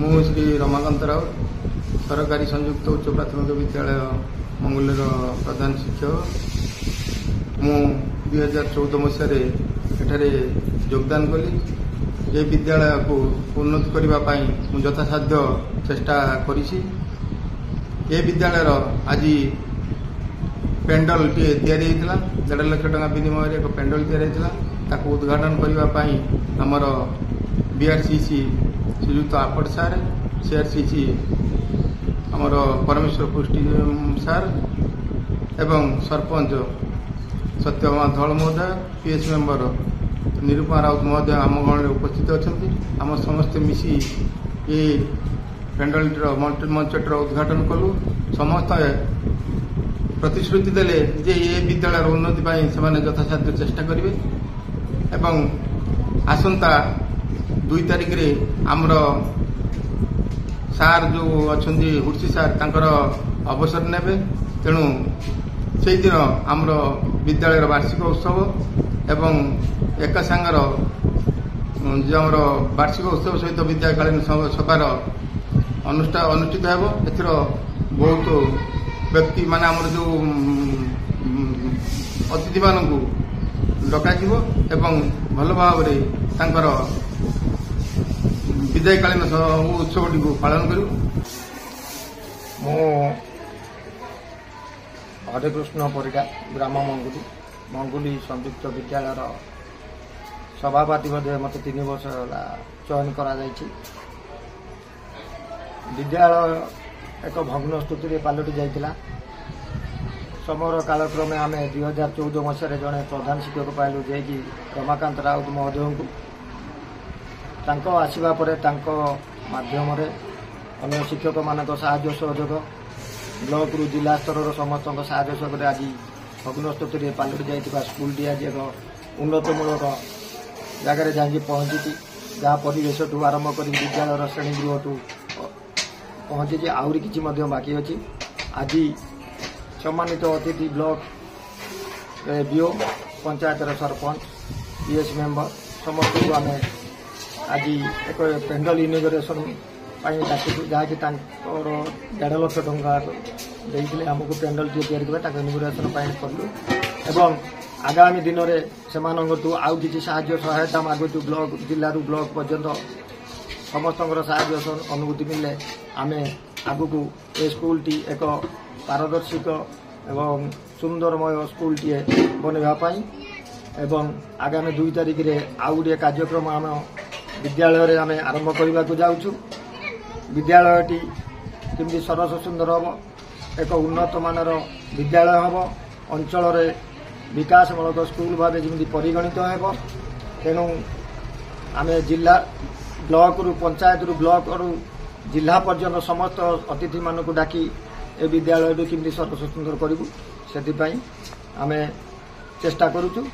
मु श्री रमाकांत राव सरकारी संयुक्त उच्च प्राथमिक विद्यालय मंगुलेर प्रधान शिक्षक। मु 2014 मसीह एठारे योगदान कली। ये विद्यालय को उन्नति करने यथासाध्य चेष्टा करिछि। ये विद्यालय आज पेंडल टी तैयारी होता 1.5 लाख टका विनिमय एक पेंडल तैयारी होता उद्घाटन करने आमर बीआरसीसी श्रीयुक्त आपट सार, सीआरसीसी आमर परमेश्वर पुष्टि सार एवं सरपंच सत्यभामा धल महोदय, पीएस मेंबर निरूपमा राउत महोदय आम गण में उपस्थित अच्छा। आम समस्ते मिसी ये पेंडल मंचटर उद्घाटन कलु। समस्त प्रतिश्रुति देले जे ये विद्यालय उन्नति से यथासाध्य चेष्टा करेंगे एवं आसंता 2 तारिख रे आमर सार जो अच्छा हुर्सी सार तांकर अवसर नेबे। तेणु से दिन आमर विद्यालय वार्षिक उत्सव एवं एक सांगर जो आमर वार्षिक उत्सव सहित विद्याकालीन सभार अनुष्ठित हो। एथर बहुत व्यक्ति माने आमर जो अतिथि मानू डकाଯିव एवं भल भाव तांकर विदायकालीन उत्सवटी को पालन करूँ। मु हरेकृष्ण परिडा ग्राम मंगुली संयुक्त विद्यालय सभापति मत 3 वर्ष चयन करा विद्यालय एक भग्न स्थिति पलटि जाइतिला। समर कालक्रमे आम 2014 मसीह जड़े प्रधान शिक्षक पाइलु जे कि रमाकांत राउत महोदय को आसवा पर माध्यम अन्य शिक्षक मान साहाय्य सहयोग ब्लॉक रु जिला स्तर समस्त साहाय्य सहयोग आज भग्न स्थिति पलटि जाइतिबा स्कूलटी आज एक उन्नतमूलक जगार जाकि पहुंची। जहाँ परिवेश ठू आरंभ कर विद्यालय श्रेणी गृह ठू पहुंची आहरी किसी बाकी अच्छी। आज सम्मानित अतिथि block BO panchayat sarpanch PS member समस्त को आम आज एक पेंडल इनोग्रेशन डाकू जहाँकि 1.5 लाख टंका देते आमको पेंडल टी या इनोग्रेशन कलु एवं आगामी दिन में से आउ कि साहाय्य सहायता मागुचु। ब्लॉक जिलू ब्लॉक पर्यंत समस्त साहाय्य अनुभूति मिले आम आगू ए स्कूल टी एक पारदर्शिक एवं सुंदरमय स्कूल टी बनवाई एवं आगामी 2 तारिख रे आउ गोटे कार्यक्रम आम विद्यालय आम आरंभ करने को जाऊँ। विद्यालयटी केमती सरस सुंदर हम एक उन्नत मानर विद्यालय हम अंचल विकासमूलक स्कूल भाव जमी परिगणित हो। तेणु आम जिला ब्लॉक रु पंचायत रु ब्लॉक रु जिला पर्यंत समस्त अतिथि मान को डाकी ए विद्यालय केमती सरस सुंदर करूँ से आम चेष्टा करूँ।